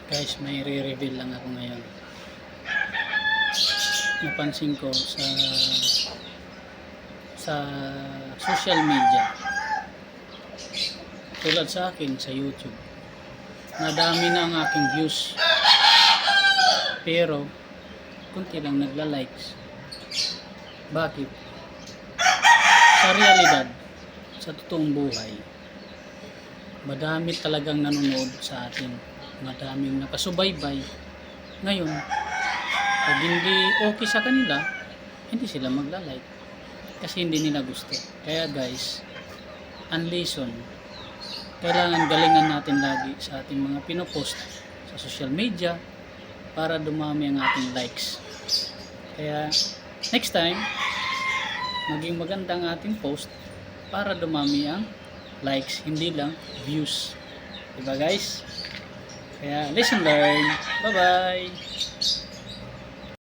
Guys, may re-reveal lang ako ngayon. Napansin ko sa social media, tulad sa akin sa YouTube, nadami na ang aking views, pero kunti lang nagla-likes. Bakit? Sa realidad, sa totoong buhay, madami talagang nanonood sa atin, madaming nakasubaybay. Ngayon, pag hindi okay sa kanila, hindi sila magla-like kasi hindi nila gusto. Kaya guys, ang lesson, kailangan galingan natin lagi sa ating mga pinopost sa social media para dumami ang ating likes. Kaya next time, maging maganda ang ating post para dumami ang likes, hindi lang views. Diba guys? Kaya lesson learned. Bye bye.